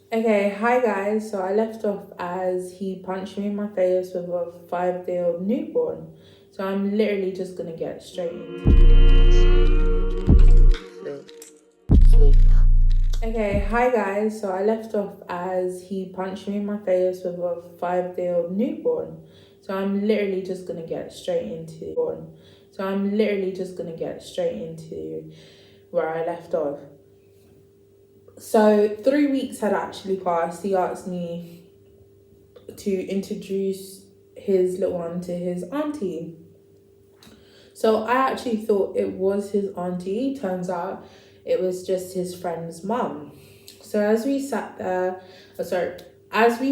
Okay, hi guys. So I left off as he punched me in my face with a 5-day-old newborn. So I'm literally just gonna get straight into Okay, hi guys. So I left off as he punched me in my face with a 5-day-old newborn. So I'm literally just gonna get straight into where I left off. So 3 weeks had actually passed. He asked me to introduce his little one to his auntie. So I actually thought it was his auntie. Turns out it was just his friend's mum. So as we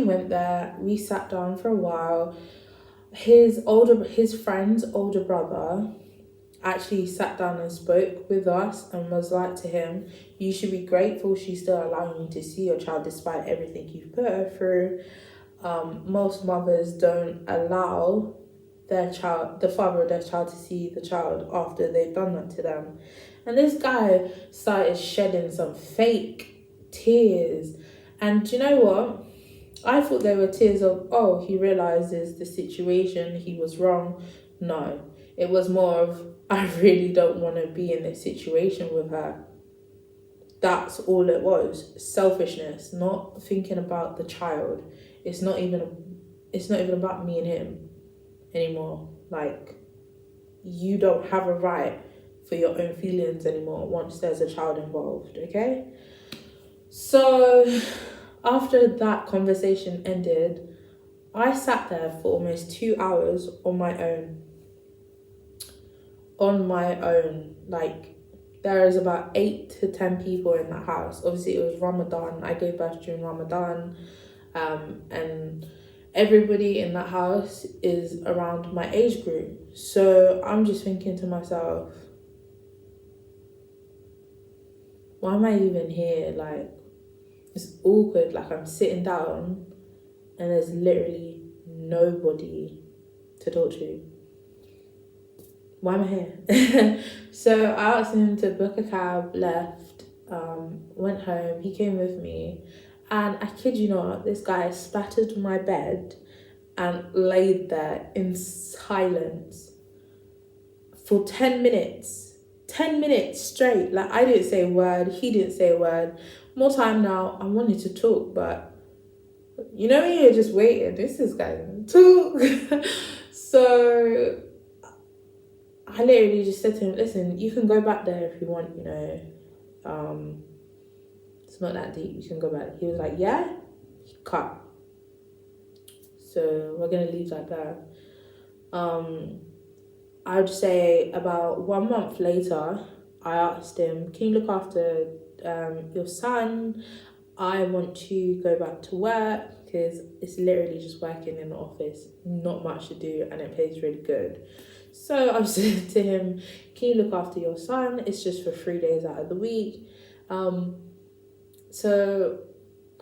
went there, we sat down for a while. His friend's older brother actually sat down and spoke with us and was like to him, "You should be grateful she's still allowing you to see your child despite everything you've put her through. Most mothers don't allow the father of their child, to see the child after they've done that to them." And this guy started shedding some fake tears. And do you know what? I thought they were tears of, oh, he realizes the situation, he was wrong. No, it was more of, I really don't want to be in this situation with her. That's all it was. Selfishness, not thinking about the child. It's not even about me and him anymore. Like, you don't have a right for your own feelings anymore once there's a child involved, okay? So after that conversation ended, I sat there for almost 2 hours on my own. Like, there is about 8 to 10 people in that house. Obviously it was Ramadan. I gave birth during Ramadan. And everybody in that house is around my age group. So I'm just thinking to myself, why am I even here? Like, it's awkward. Like, I'm sitting down and there's literally nobody to talk to. Why am I here? So I asked him to book a cab, left, went home. He came with me. And I kid you not, this guy splattered on my bed and laid there in silence for 10 minutes. 10 minutes straight. Like, I didn't say a word, he didn't say a word. More time now, I wanted to talk, but you know, you're just waiting. This is going to talk. So I literally just said to him, listen, you can go back there if you want, it's not that deep, you can go back. He was like, yeah? Cut. So we're gonna leave like that. I would say about 1 month later, I asked him, can you look after your son? I want to go back to work because it's literally just working in the office, not much to do, and it pays really good. So I said to him, can you look after your son? It's just for 3 days out of the week. So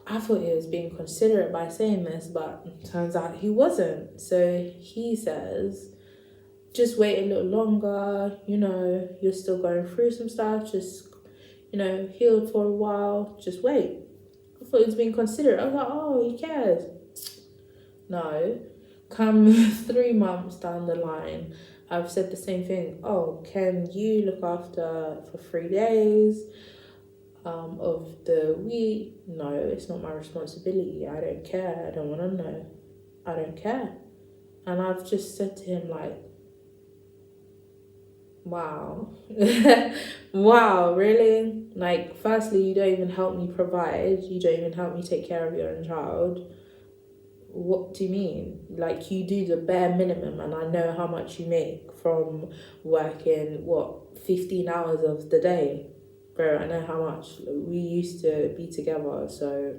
I thought he was being considerate by saying this, but turns out he wasn't. So he says, just wait a little longer, you're still going through some stuff, just, heal for a while, just wait. I thought he was being considerate. I was like, oh, he cares. No. Come 3 months down the line, I've said the same thing. Oh, can you look after for 3 days of the week? No, it's not my responsibility. I don't care. I don't want to know. I don't care. And I've just said to him, like, wow. Wow, really? Like, firstly, you don't even help me provide. You don't even help me take care of your own child. What do you mean? Like, you do the bare minimum, and I know how much you make from working, 15 hours of the day. Bro, I know how much. We used to be together, so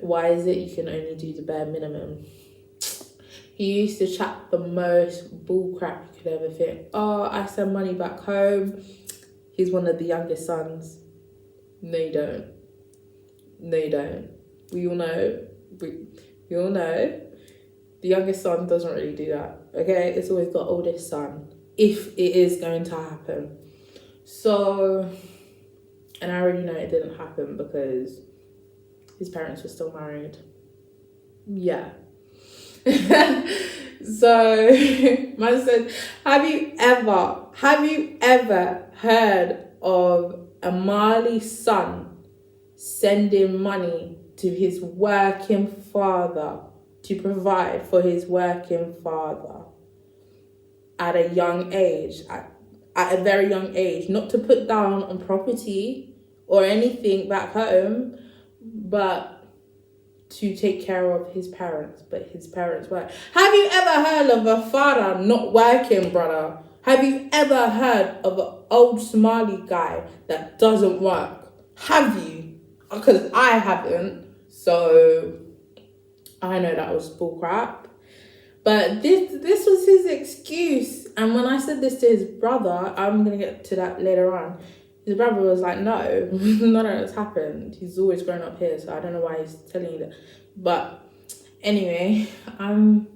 why is it you can only do the bare minimum? He used to chat the most bull crap you could ever think. Oh, I send money back home. He's one of the youngest sons. No, you don't. No, you don't. We all know. We all know. The youngest son doesn't really do that. Okay? It's always the oldest son, if it is going to happen. So, and I already know it didn't happen because his parents were still married. Yeah. So man said, have you ever heard of a Mali's son sending money to his working father to provide for his working father at a young age, at a very young age, not to put down on property or anything back home, but to take care of his parents? But his parents work. Have you ever heard of a father not working, brother? Have you ever heard of an old Somali guy that doesn't work? Have you? Because I haven't. So I know that was bullcrap. But this was his excuse. And when I said this to his brother, I'm going to get to that later on. His brother was like, no, none of that's happened. He's always grown up here, so I don't know why he's telling you that. But anyway, I'm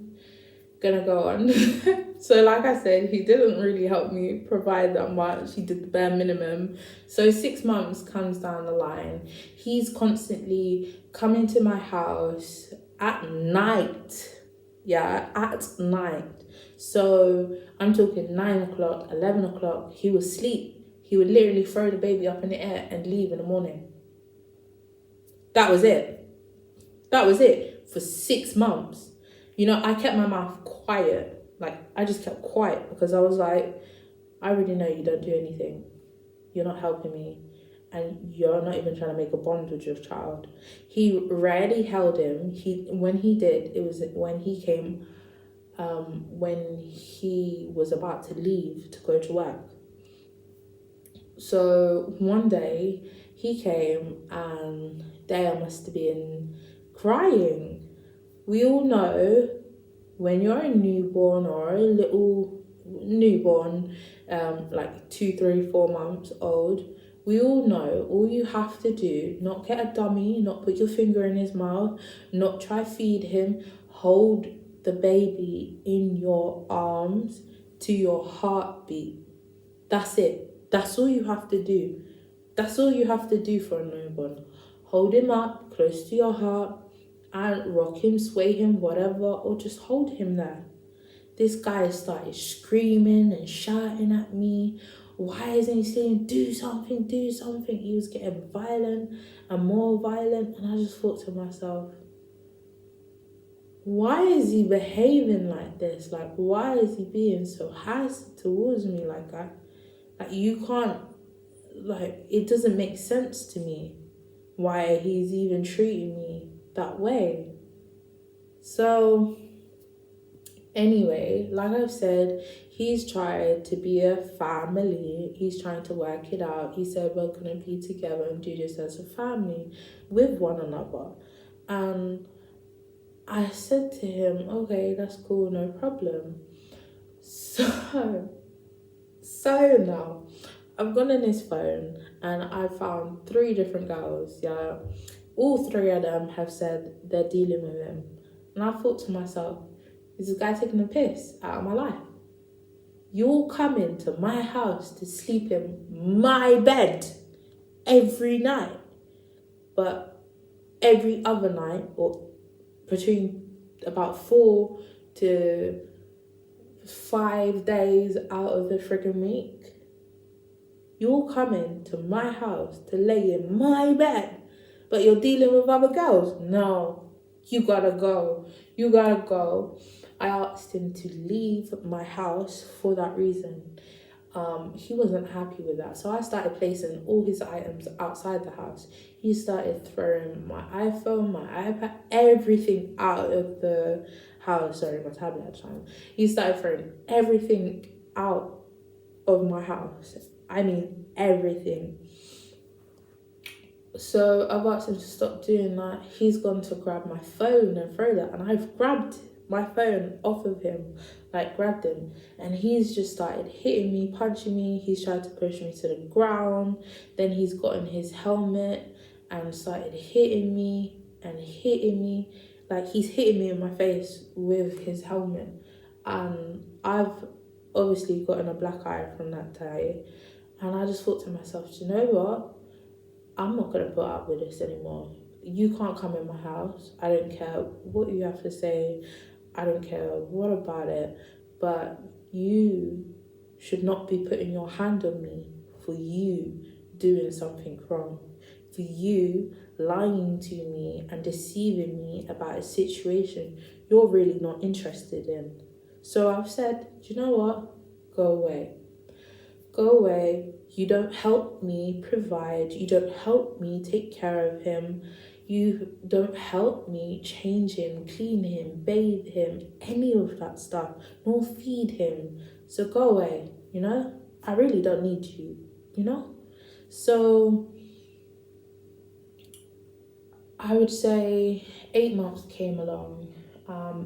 going to go on. So like I said, he didn't really help me provide that much. He did the bare minimum. So 6 months comes down the line. He's constantly coming to my house at night. Yeah, at night. So I'm talking 9 o'clock, 11 o'clock. He would sleep. He would literally throw the baby up in the air and leave in the morning. That was it. That was it for 6 months. You know, I kept my mouth quiet. Like, I just kept quiet because I was like, I already know you don't do anything. You're not helping me. And you're not even trying to make a bond with your child. He rarely held him. When he did, it was when he came, when he was about to leave to go to work. So one day he came and Dale must have been crying. We all know when you're a newborn or a little newborn, like 2, 3, 4 months old, we all know all you have to do, not get a dummy, not put your finger in his mouth, not try feed him, hold the baby in your arms to your heartbeat. That's it. That's all you have to do. That's all you have to do for a newborn. Hold him up close to your heart and rock him, sway him, whatever, or just hold him there. This guy started screaming and shouting at me. Why isn't he saying, do something, do something? He was getting violent and more violent. And I just thought to myself, why is he behaving like this? Like, why is he being so harsh towards me like that? Like, you can't, like, it doesn't make sense to me why he's even treating me that way. So anyway, like I've said, he's tried to be a family. He's trying to work it out. He said we're going to be together and do this as a family with one another. And I said to him, okay, that's cool, no problem. So now I've gone in his phone and I found 3 different girls, yeah. All 3 of them have said they're dealing with him. And I thought to myself, is this guy taking a piss out of my life? You're coming to my house to sleep in my bed every night. But every other night, or between about 4 to 5 days out of the friggin' week, you're coming to my house to lay in my bed, but you're dealing with other girls? No, you gotta go. You gotta go. I asked him to leave my house for that reason. He wasn't happy with that. So I started placing all his items outside the house. He started throwing my iPhone, my iPad, everything out of the house. Sorry, my tablet at the time. He started throwing everything out of my house. I mean, everything. So I've asked him to stop doing that. He's gone to grab my phone and throw that. And I've grabbed my phone off of him, like grabbed him. And he's just started hitting me, punching me. He's tried to push me to the ground. Then he's gotten his helmet and started hitting me and hitting me. Like, he's hitting me in my face with his helmet. And I've obviously gotten a black eye from that day. And I just thought to myself, you know what? I'm not going to put up with this anymore. you can't come in my house. I don't care what you have to say. I don't care what about it. But you should not be putting your hand on me for you doing something wrong, for you lying to me and deceiving me about a situation you're really not interested in. So I've said, do you know what? Go away. Go away. You don't help me provide. You don't help me take care of him. You don't help me change him, clean him, bathe him, any of that stuff, nor feed him. So go away, you know? I really don't need you, you know? So I would say 8 months came along.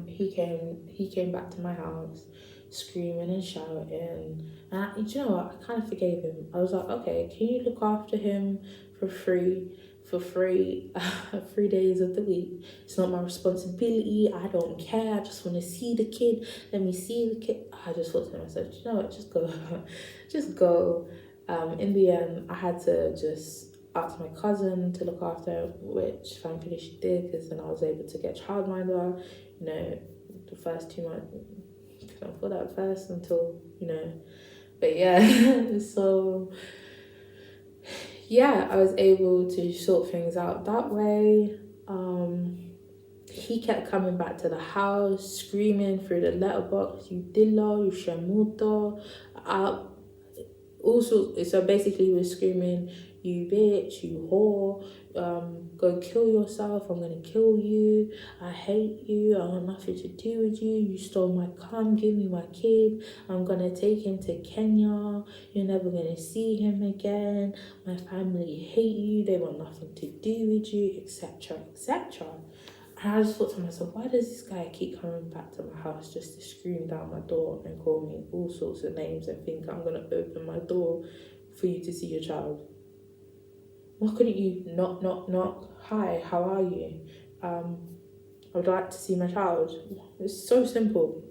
He came back to my house screaming and shouting. And do you know what? I kind of forgave him. I was like, okay, can you look after him for free? For free, 3 days of the week. It's not my responsibility. I don't care. I just want to see the kid. Let me see the kid. I just thought to myself, you know what? Just go, just go. In the end, I had to just asked my cousin to look after her, which thankfully she did, because then I was able to get childminder. You know, the first 2 months, couldn't afford that first until, you know, but yeah, so yeah, I was able to sort things out that way. He kept coming back to the house, screaming through the letterbox, you Dillo, you Shamuto, all sorts. So basically he was screaming, you bitch, you whore, go kill yourself, I'm gonna kill you, I hate you, I want nothing to do with you, you stole my cum, give me my kid, I'm gonna take him to Kenya, you're never gonna see him again, my family hate you, they want nothing to do with you, etc, etc. And I just thought to myself, why does this guy keep coming back to my house just to scream down my door and call me all sorts of names and think I'm going to open my door for you to see your child? Why couldn't you knock, knock, knock? Hi, how are you? I would like to see my child. It's so simple.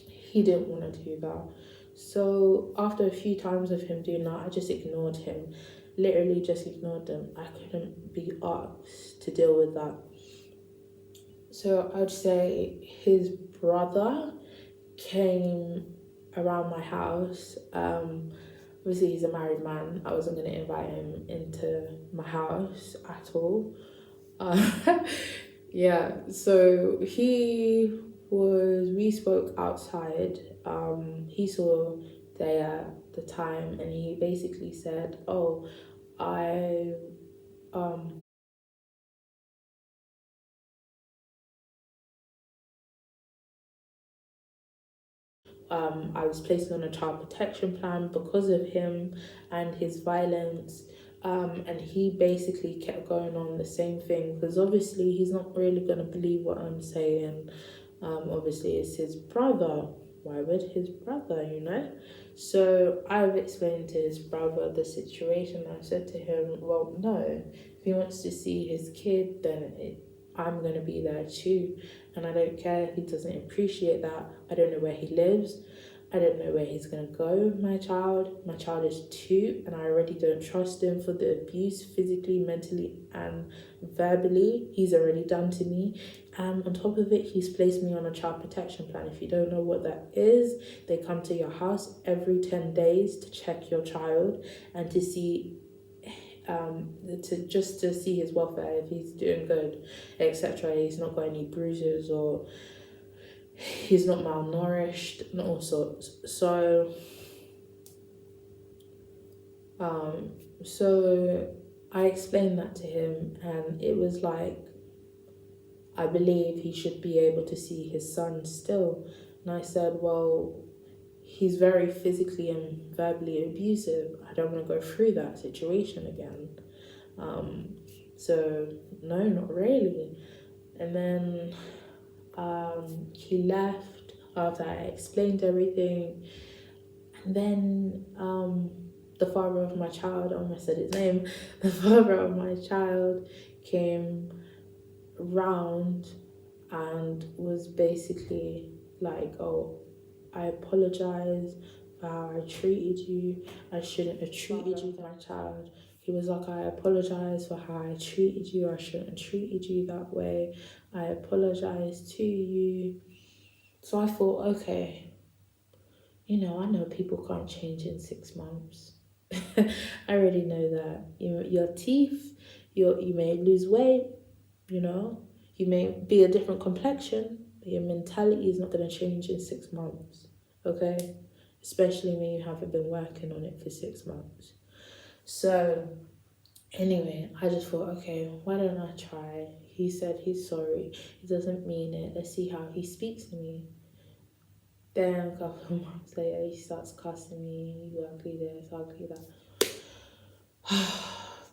He didn't want to do that. So after a few times of him doing that, I just ignored him. Literally just ignored him. I couldn't be asked to deal with that. So I'd say his brother came around my house. Obviously he's a married man. I wasn't going to invite him into my house at all. Yeah, so we spoke outside. He saw Daya at the time and he basically said, oh, I was placed on a child protection plan because of him and his violence. And he basically kept going on the same thing because obviously he's not really going to believe what I'm saying. Obviously, it's his brother. Why would his brother, you know? So I've explained to his brother the situation. I said to him, well, no, if he wants to see his kid, then I'm going to be there too. And I don't care if he doesn't appreciate that. I don't know where he lives. I don't know where he's going to go with my child. My child is 2 and I already don't trust him for the abuse physically, mentally and verbally he's already done to me. And on top of it, he's placed me on a child protection plan. If you don't know what that is, they come to your house every 10 days to check your child and to see to see his welfare, if he's doing good, etc. He's not got any bruises or he's not malnourished and all sorts. So I explained that to him and it was like, I believe he should be able to see his son still. And I said, well, he's very physically and verbally abusive. I don't want to go through that situation again. So no, not really. And then he left after I explained everything. And then the father of my child, I almost said his name, the father of my child came round and was basically like, oh, I apologize for how I treated you. I shouldn't have treated you, my child. He was like, I apologize for how I treated you. I shouldn't have treated you that way. I apologize to you. So I thought, okay, I know people can't change in 6 months. I already know that. Your teeth, you may lose weight, you may be a different complexion, but your mentality is not going to change in 6 months, okay? Especially when you haven't been working on it for 6 months. So anyway, I just thought, okay, why don't I try? He said he's sorry. He doesn't mean it. Let's see how he speaks to me. Then a couple of months later, he starts cussing me. You ugly this, ugly that.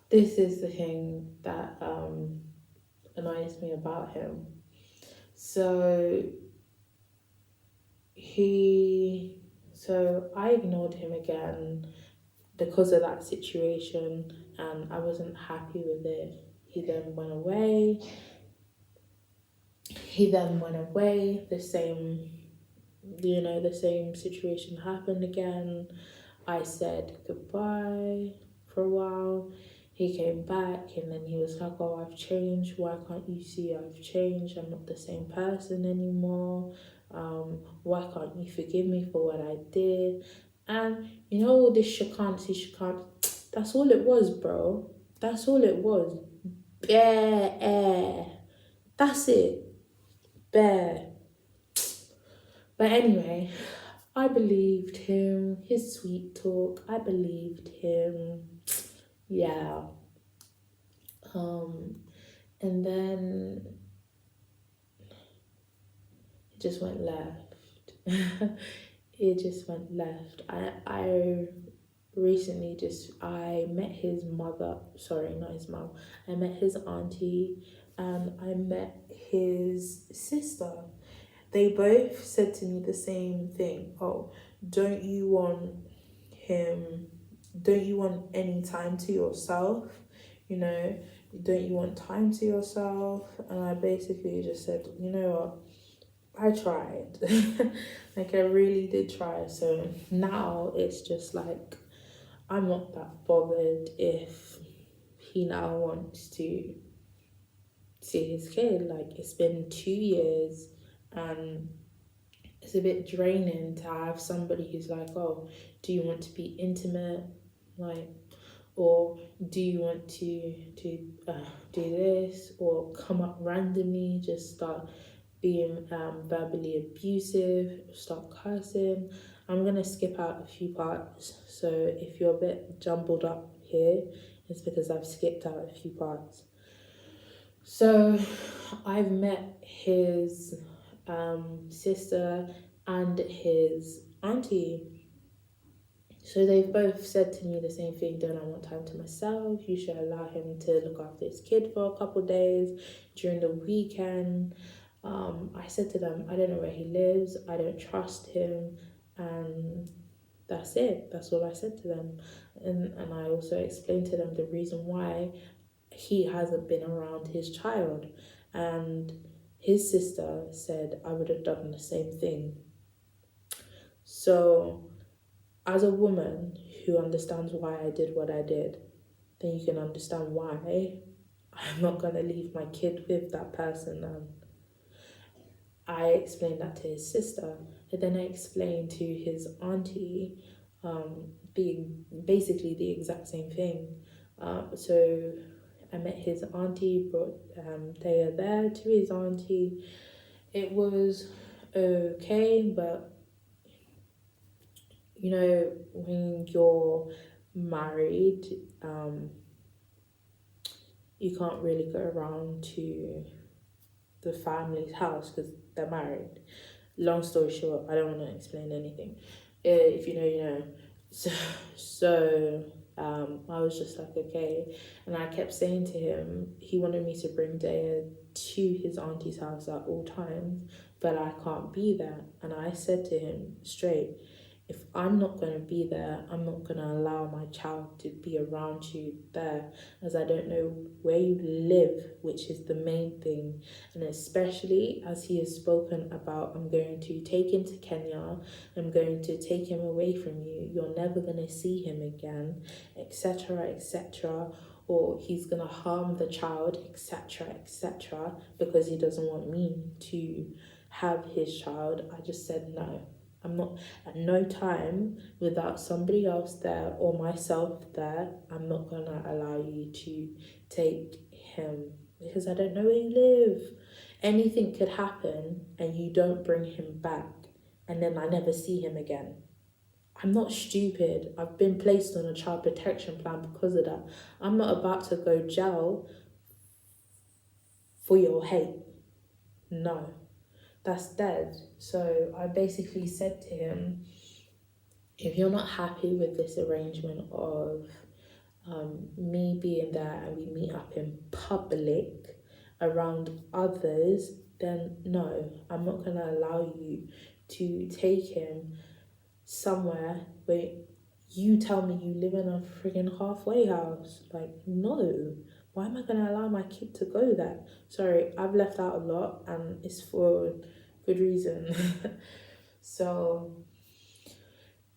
This is the thing that annoys me about him. So I ignored him again because of that situation, and I wasn't happy with it. He then went away. The same situation happened again. I said goodbye for a while. He came back and then he was like, oh, I've changed. Why can't you see I've changed? I'm not the same person anymore. Why can't you forgive me for what I did? And all this she can't, that's all it was, bro. That's all it was. Bear. That's it. Bear. But anyway, I believed him, his sweet talk. I believed him. Yeah. And then it just went left. It just went left. I recently I met his mother. Sorry, not his mom. I met his auntie and I met his sister. They both said to me the same thing. Oh, don't you want any time to yourself? Don't you want time to yourself? And I basically just said, you know what? I tried. Like, I really did try. So now it's just like, I'm not that bothered if he now wants to see his kid. Like, it's been 2 years and it's a bit draining to have somebody who's like, oh, do you want to be intimate? Like, or do you want to do this? Or come up randomly, just start being verbally abusive, start cursing. I'm going to skip out a few parts. So if you're a bit jumbled up here, it's because I've skipped out a few parts. So I've met his sister and his auntie. So they've both said to me the same thing. Don't I want time to myself? You should allow him to look after his kid for a couple of days during the weekend. I said to them, I don't know where he lives. I don't trust him. And that's it. That's all I said to them. And I also explained to them the reason why he hasn't been around his child. And his sister said I would have done the same thing. So as a woman who understands why I did what I did, then you can understand why I'm not going to leave my kid with that person. And I explained that to his sister. And then I explained to his auntie basically the exact same thing. So I met his auntie, brought Thea there to his auntie. It was okay, but when you're married, you can't really go around to the family's house because they're married. Long story short, I don't want to explain anything. If you know, you know. So I was just like, okay. And I kept saying to him, he wanted me to bring Daya to his auntie's house at all times, but I can't be there. And I said to him straight, If I'm not going to be there, I'm not going to allow my child to be around you there, as I don't know where you live, which is the main thing. And especially as he has spoken about, I'm going to take him to Kenya, I'm going to take him away from you, you're never going to see him again, etc., etc., or he's going to harm the child, etc., etc., because he doesn't want me to have his child. I just said no. I'm not, at no time without somebody else there or myself there, I'm not gonna allow you to take him, because I don't know where you live. Anything could happen and you don't bring him back, and then I never see him again. I'm not stupid. I've been placed on a child protection plan because of that. I'm not about to go jail for your hate. No, that's dead. So I basically said to him, if you're not happy with this arrangement of me being there and we meet up in public around others, then no, I'm not going to allow you to take him somewhere where you tell me you live in a friggin' halfway house. Like, no. Why am I going to allow my kid to go there? Sorry, I've left out a lot and it's for good reason. So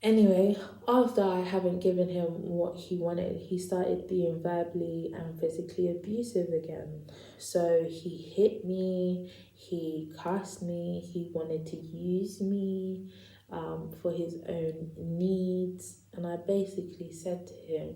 anyway, after I haven't given him what he wanted, he started being verbally and physically abusive again. So he hit me, he cussed me, he wanted to use me for his own needs. And I basically said to him,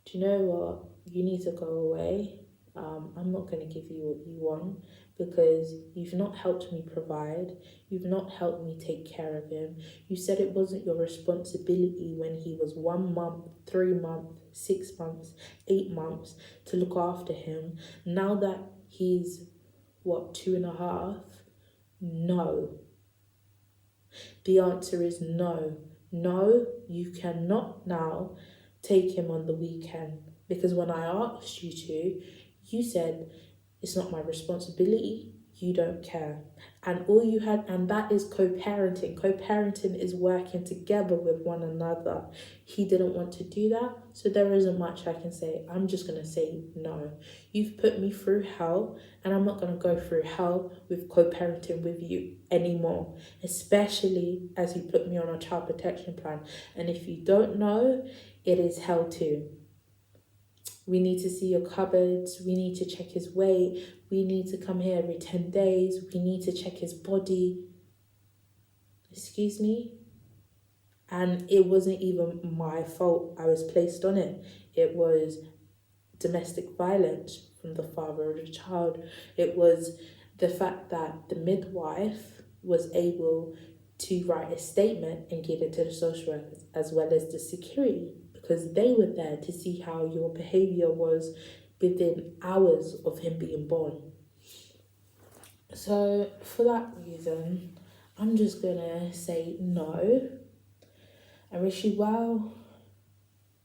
do you know what? You need to go away. I'm not going to give you what you want, because you've not helped me provide. You've not helped me take care of him. You said it wasn't your responsibility when he was 1 month, 3 months, 6 months, 8 months to look after him. Now that he's, 2.5? No. The answer is no. No, you cannot now take him on the weekend, because when I asked you to, you said it's not my responsibility, you don't care. And all you had, and that is co-parenting. Co-parenting is working together with one another. He didn't want to do that, so there isn't much I can say. I'm just going to say no. You've put me through hell, and I'm not going to go through hell with co-parenting with you anymore, especially as you put me on a child protection plan. And if you don't know, it is hell too. We need to see your cupboards. We need to check his weight. We need to come here every 10 days. We need to check his body. Excuse me? And it wasn't even my fault I was placed on it. It was domestic violence from the father of the child. It was the fact that the midwife was able to write a statement and give it to the social workers, as well as the security, because they were there to see how your behaviour was within hours of him being born. So for that reason, I'm just gonna say no. I wish you well,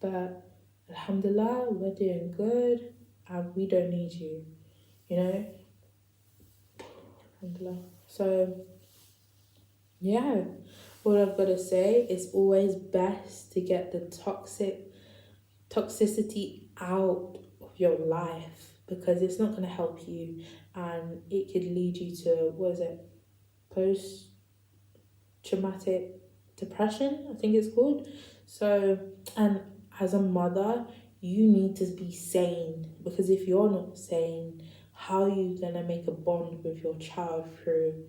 but alhamdulillah, we're doing good and we don't need you, you know? Alhamdulillah. So yeah, all I've got to say is always best to get the toxicity out of your life, because it's not going to help you, and it could lead you to, post-traumatic depression, I think it's called. So, and as a mother, you need to be sane, because if you're not sane, how are you going to make a bond with your child through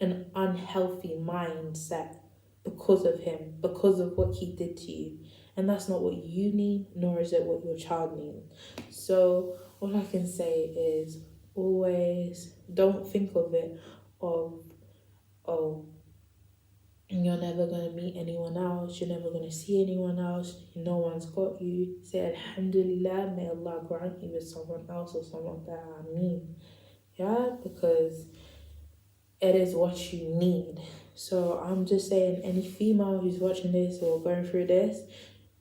an unhealthy mindset because of him, because of what he did to you? And that's not what you need, nor is it what your child needs. So all I can say is always don't think of it of, oh, you're never going to meet anyone else, you're never going to see anyone else, no one's got you. Say alhamdulillah, may Allah grant you with someone else or someone that I mean. Yeah, because it is what you need. So I'm just saying, any female who's watching this or going through this,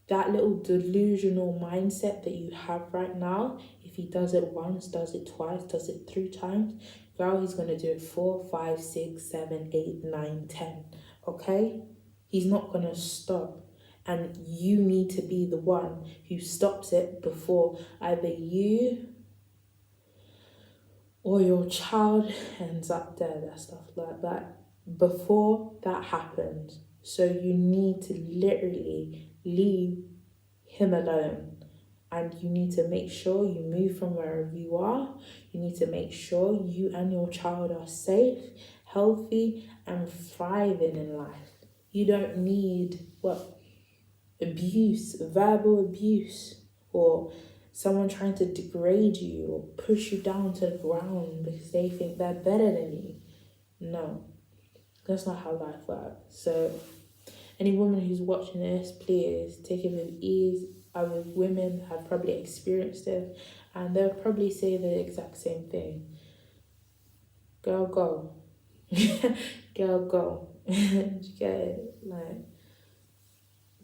that little delusional mindset that you have right now, if If he does it once, does it twice, does it 3 times, girl, he's gonna do it 4, 5, 6, 7, 8, 9, 10. Okay? He's not gonna stop. And you need to be the one who stops it before either you or your child ends up dead and stuff like that. Before that happens. So you need to literally leave him alone. And you need to make sure you move from wherever you are. You need to make sure you and your child are safe, healthy, and thriving in life. You don't need abuse, verbal abuse, or someone trying to degrade you or push you down to the ground because they think they're better than you. No, that's not how life works. So any woman who's watching this, please take it with ease. Other women have probably experienced it and they'll probably say the exact same thing. Girl, go. Girl, go. You get it? Like,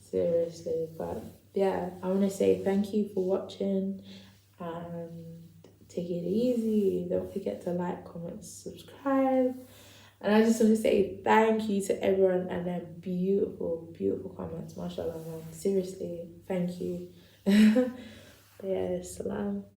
seriously. But yeah, I want to say thank you for watching and take it easy. Don't forget to like, comment, subscribe. And I just want to say thank you to everyone and their beautiful, beautiful comments. Mashallah, man. Seriously, thank you. But yeah, salam.